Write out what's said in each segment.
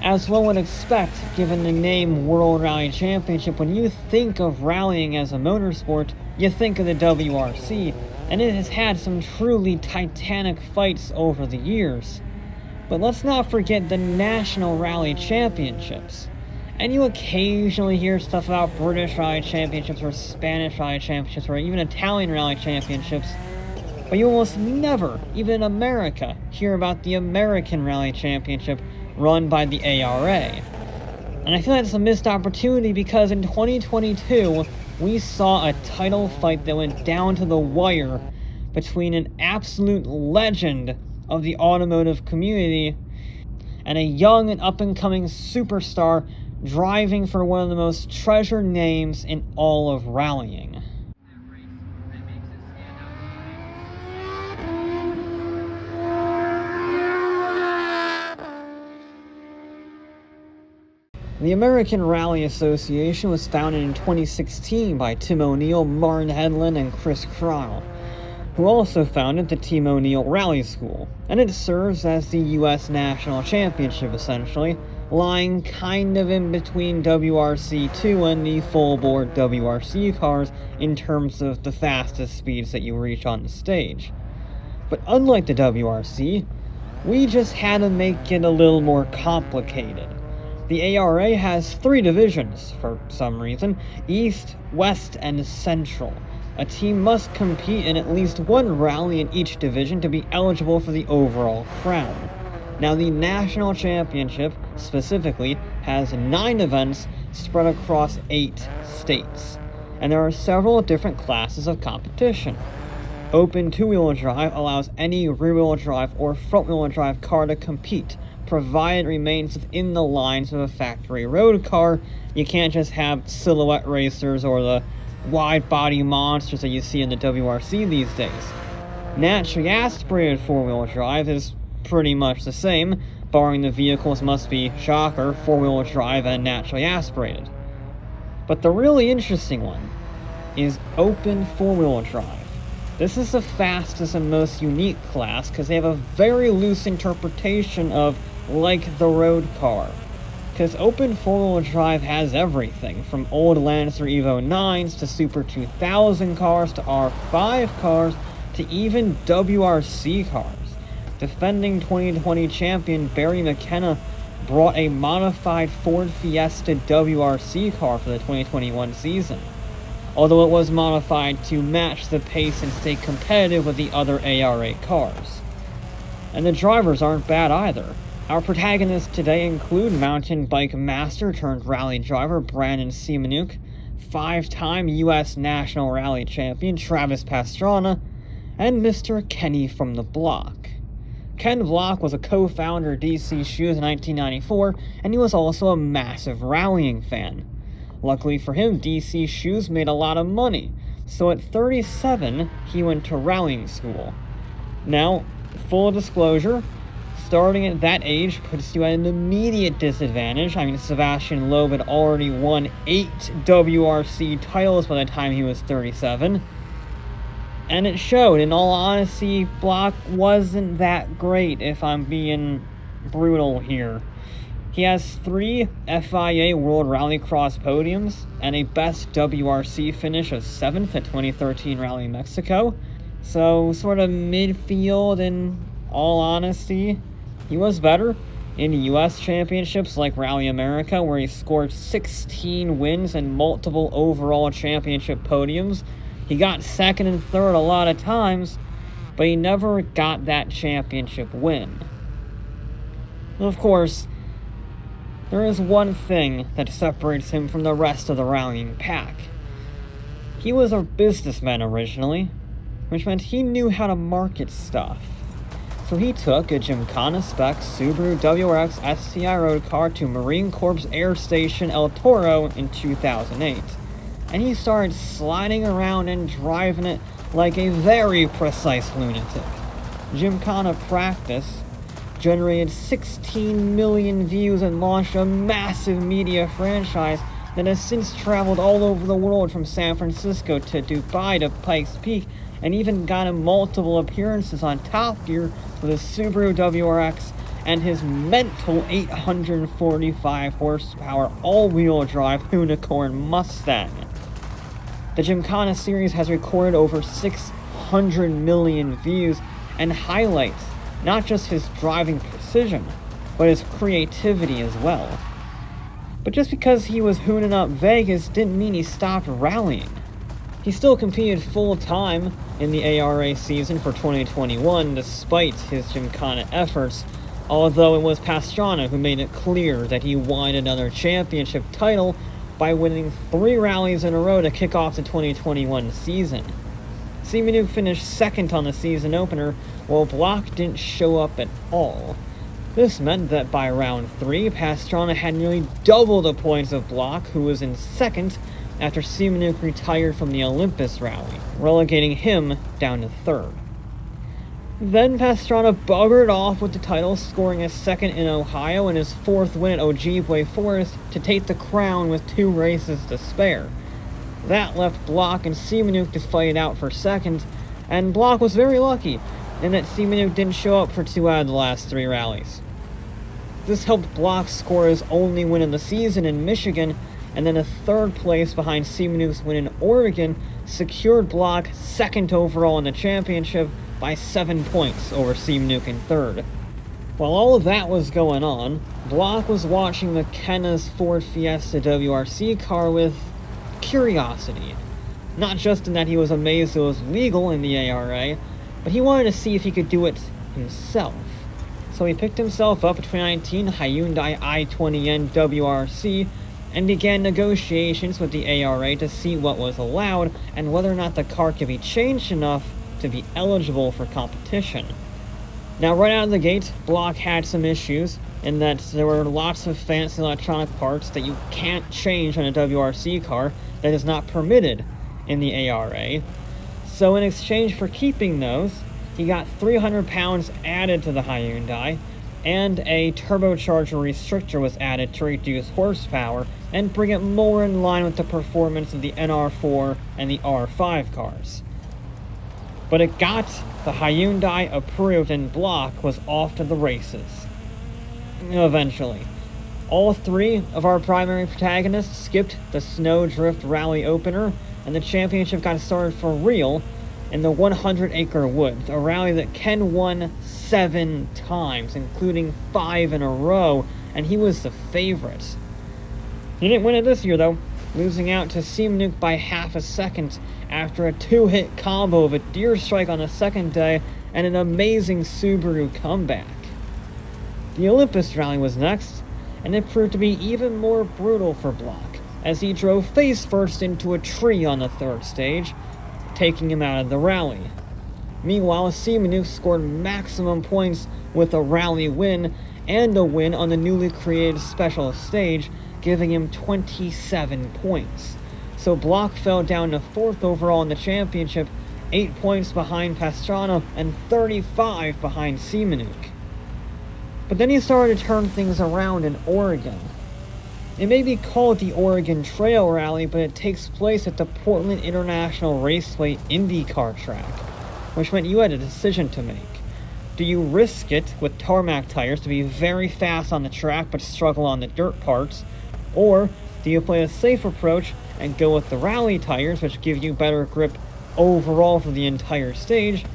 As one would expect, given the name World Rally Championship, when you think of rallying as a motorsport, you think of the WRC, and it has had some truly titanic fights over the years. But let's not forget the National Rally Championships. And you occasionally hear stuff about British Rally Championships or Spanish Rally Championships or even Italian Rally Championships, but you almost never, even in America, hear about the American Rally Championship run by the ARA. And I feel that's a missed opportunity because in 2022, we saw a title fight that went down to the wire between an absolute legend of the automotive community and a young and up-and-coming superstar driving for one of the most treasured names in all of rallying. The American Rally Association was founded in 2016 by Tim O'Neill, Martin Headland, and Chris Cronell, who also founded the Tim O'Neill Rally School, and it serves as the U.S. National Championship, essentially, lying kind of in between WRC2 and the full-board WRC cars in terms of the fastest speeds that you reach on the stage. But unlike the WRC, we just had to make it a little more complicated. The ARA has 3 divisions, for some reason: East, West, and Central. A team must compete in at least one rally in each division to be eligible for the overall crown. Now, the National Championship, specifically, has 9 events spread across 8 states, and there are several different classes of competition. Open 2-wheel drive allows any rear-wheel drive or front-wheel drive car to compete, provided it remains within the lines of a factory road car. You can't just have silhouette racers or the wide-body monsters that you see in the WRC these days. Naturally aspirated 4-wheel drive is pretty much the same, barring the vehicles must be, shocker, 4-wheel drive and naturally aspirated. But the really interesting one is open 4-wheel drive. This is the fastest and most unique class because they have a very loose interpretation of like the road car. Because open 4-wheel drive has everything, from old Lancer Evo 9s to Super 2000 cars to R5 cars to even WRC cars. Defending 2020 champion Barry McKenna brought a modified Ford Fiesta WRC car for the 2021 season, although it was modified to match the pace and stay competitive with the other ARA cars. And the drivers aren't bad either. Our protagonists today include mountain bike master turned rally driver Brandon Semenuk, 5-time U.S. National Rally Champion Travis Pastrana, and Mr. Kenny from the Block. Ken Block was a co-founder of DC Shoes in 1994, and he was also a massive rallying fan. Luckily for him, DC Shoes made a lot of money, so at 37, he went to rallying school. Now, full disclosure, starting at that age puts you at an immediate disadvantage. I mean, Sebastian Loeb had already won 8 WRC titles by the time he was 37. And it showed. In all honesty, Block wasn't that great, if I'm being brutal here. He has 3 FIA World Rallycross podiums and a best WRC finish of 7th at 2013 Rally Mexico. So, sort of midfield in all honesty. He was better in US championships like Rally America, where he scored 16 wins and multiple overall championship podiums. He got 2nd and 3rd a lot of times, but he never got that championship win. Of course, there is one thing that separates him from the rest of the rallying pack. He was a businessman originally, which meant he knew how to market stuff. So he took a Gymkhana spec Subaru WRX STI road car to Marine Corps Air Station El Toro in 2008. And he started sliding around and driving it like a very precise lunatic. Gymkhana Practice generated 16 million views and launched a massive media franchise that has since traveled all over the world, from San Francisco to Dubai to Pikes Peak, and even gotten multiple appearances on Top Gear with a Subaru WRX and his mental 845 horsepower all-wheel drive unicorn Mustang. The Gymkhana series has recorded over 600 million views and highlights not just his driving precision, but his creativity as well. But just because he was hooning up Vegas didn't mean he stopped rallying. He still competed full-time in the ARA season for 2021 despite his Gymkhana efforts, although it was Pastrana who made it clear that he wanted another championship title by winning 3 rallies in a row to kick off the 2021 season. Semenuk finished second on the season opener, while Block didn't show up at all. This meant that by round 3, Pastrana had nearly double the points of Block, who was in second after Semenuk retired from the Olympus rally, relegating him down to third. Then Pastrana buggered off with the title, scoring a second in Ohio and his 4th win at Ojibwe Forest to take the crown with 2 races to spare. That left Block and Semenuk to fight it out for second, and Block was very lucky in that Semenuk didn't show up for 2 out of the last 3 rallies. This helped Block score his only win of the season in Michigan, and then a 3rd place behind Semenuk's win in Oregon secured Block 2nd overall in the championship by 7 points over Semenuk in 3rd. While all of that was going on, Block was watching McKenna's Ford Fiesta WRC car with curiosity. Not just in that he was amazed it was legal in the ARA, but he wanted to see if he could do it himself. So he picked himself up a 2019 Hyundai i20N WRC and began negotiations with the ARA to see what was allowed and whether or not the car could be changed enough to be eligible for competition. Now, right out of the gate, Block had some issues in that there were lots of fancy electronic parts that you can't change on a WRC car that is not permitted in the ARA. So in exchange for keeping those, he got 300 pounds added to the Hyundai, and a turbocharger restrictor was added to reduce horsepower and bring it more in line with the performance of the NR4 and the R5 cars. But it got the Hyundai approved and Block was off to the races. Eventually. All 3 of our primary protagonists skipped the Snowdrift Rally opener, and the championship got started for real in the 100-acre woods, a rally that Ken won 7 times, including 5 in a row, and he was the favorite. He didn't win it this year, though, losing out to Semenuk by half a second after a 2-hit combo of a deer strike on the 2nd day and an amazing Subaru comeback. The Olympus rally was next, and it proved to be even more brutal for Block, as he drove face first into a tree on the 3rd stage, taking him out of the rally. Meanwhile, Semenuk scored maximum points with a rally win and a win on the newly created special stage, giving him 27 points. So Block fell down to 4th overall in the championship, 8 points behind Pastrana and 35 behind Semenuk. But then he started to turn things around in Oregon. It may be called the Oregon Trail Rally, but it takes place at the Portland International Raceway IndyCar track, which meant you had a decision to make. Do you risk it with tarmac tires to be very fast on the track but struggle on the dirt parts, or do you play a safe approach and go with the rally tires, which give you better grip overall for the entire stage,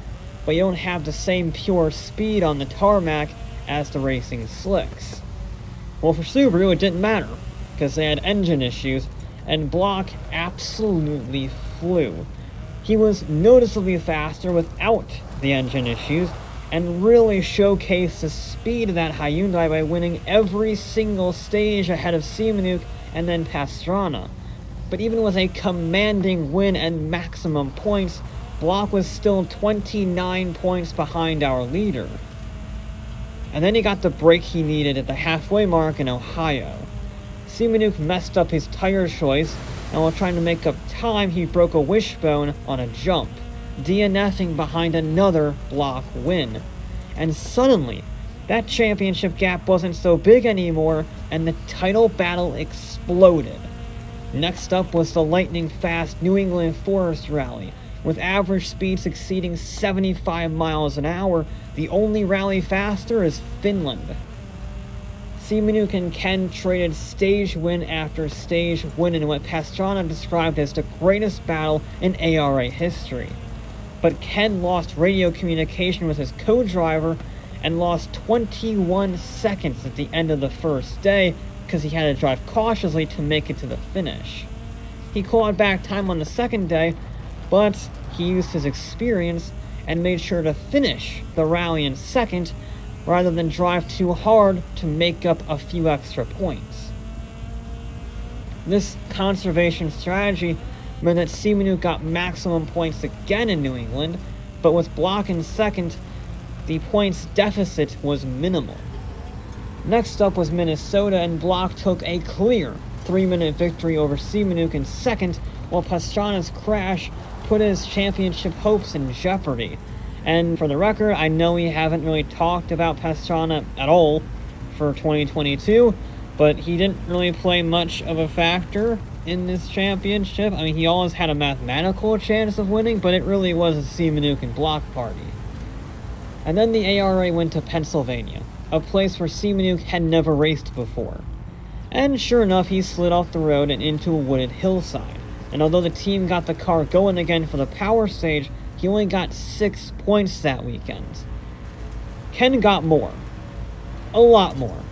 but you don't have the same pure speed on the tarmac as the racing slicks? Well, for Subaru, it didn't matter, because they had engine issues, and Block absolutely flew. He was noticeably faster without the engine issues, and really showcased the speed of that Hyundai by winning every single stage ahead of Semenuk and then Pastrana. But even with a commanding win and maximum points, Block was still 29 points behind our leader. And then he got the break he needed at the halfway mark in Ohio. Semenuk messed up his tire choice, and while trying to make up time, he broke a wishbone on a jump, DNFing behind another Block win. And suddenly, that championship gap wasn't so big anymore, and the title battle exploded. Next up was the lightning-fast New England Forest Rally, with average speeds exceeding 75 miles an hour. The only rally faster is Finland. Seamanuk and Ken traded stage win after stage win in what Pastrana described as the greatest battle in ARA history. But Ken lost radio communication with his co-driver and lost 21 seconds at the end of the first day because he had to drive cautiously to make it to the finish. He clawed back time on the second day, but he used his experience and made sure to finish the rally in second rather than drive too hard to make up a few extra points. This conservation strategy meant that Seamanuk got maximum points again in New England, but with Block in second, the points deficit was minimal. Next up was Minnesota, and Block took a clear 3-minute victory over Seamanuk in second, while Pastrana's crash put his championship hopes in jeopardy. And for the record, I know we haven't really talked about Pastrana at all for 2022, but he didn't really play much of a factor in this championship. I mean, he always had a mathematical chance of winning, but it really was a Seamanuk and Block party. And then the ARA went to Pennsylvania, a place where Seamanuk had never raced before. And sure enough, he slid off the road and into a wooded hillside. And although the team got the car going again for the power stage, he only got 6 points that weekend. Ken got more. A lot more.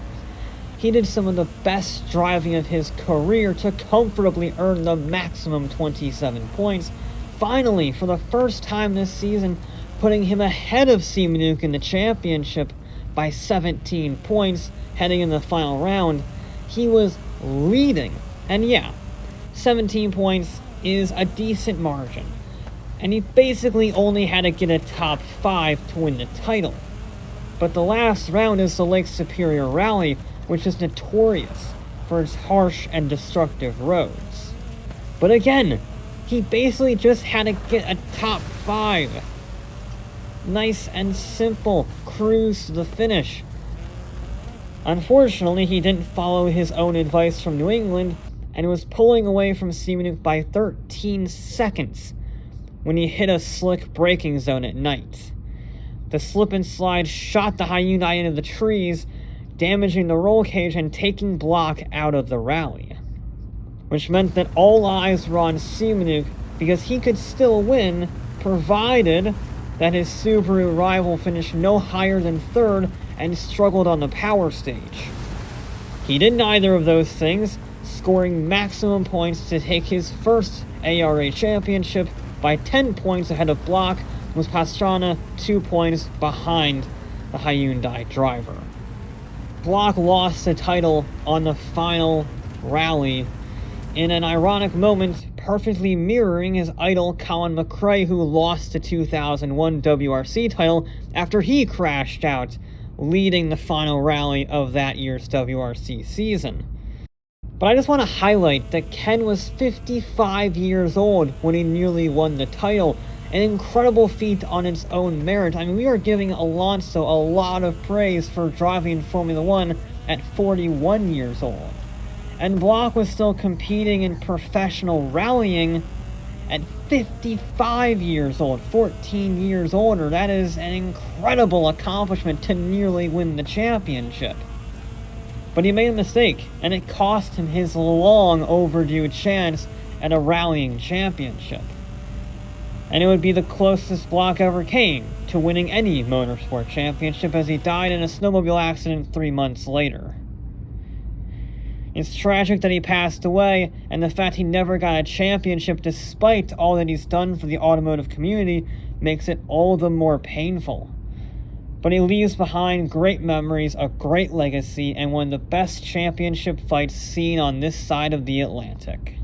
He did some of the best driving of his career to comfortably earn the maximum 27 points, finally, for the first time this season, putting him ahead of Seamanuk in the championship by 17 points heading in the final round. He was leading, and yeah, 17 points is a decent margin, and he basically only had to get a top 5 to win the title. But the last round is the Lake Superior Rally, which is notorious for its harsh and destructive roads. But again, he basically just had to get a top 5. Nice and simple, cruise to the finish. Unfortunately, he didn't follow his own advice from New England and was pulling away from Seamanuk by 13 seconds when he hit a slick braking zone at night. The slip and slide shot the Hyundai into the trees, damaging the roll cage and taking Block out of the rally, which meant that all eyes were on Seamanuk because he could still win, provided that his Subaru rival finished no higher than third and struggled on the power stage. He did neither of those things, scoring maximum points to take his first ARA championship by 10 points ahead of Block, with Pastrana 2 points behind the Hyundai driver. Block lost the title on the final rally in an ironic moment, perfectly mirroring his idol Colin McRae, who lost the 2001 WRC title after he crashed out, leading the final rally of that year's WRC season. But I just want to highlight that Ken was 55 years old when he nearly won the title, an incredible feat on its own merit. I mean, we are giving Alonso a lot of praise for driving Formula 1 at 41 years old. And Block was still competing in professional rallying at 55 years old, 14 years older. That is an incredible accomplishment to nearly win the championship. But he made a mistake, and it cost him his long overdue chance at a rallying championship. And it would be the closest Block ever came to winning any motorsport championship, as he died in a snowmobile accident 3 months later. It's tragic that he passed away, and the fact he never got a championship despite all that he's done for the automotive community makes it all the more painful. But he leaves behind great memories, a great legacy, and one of the best championship fights seen on this side of the Atlantic.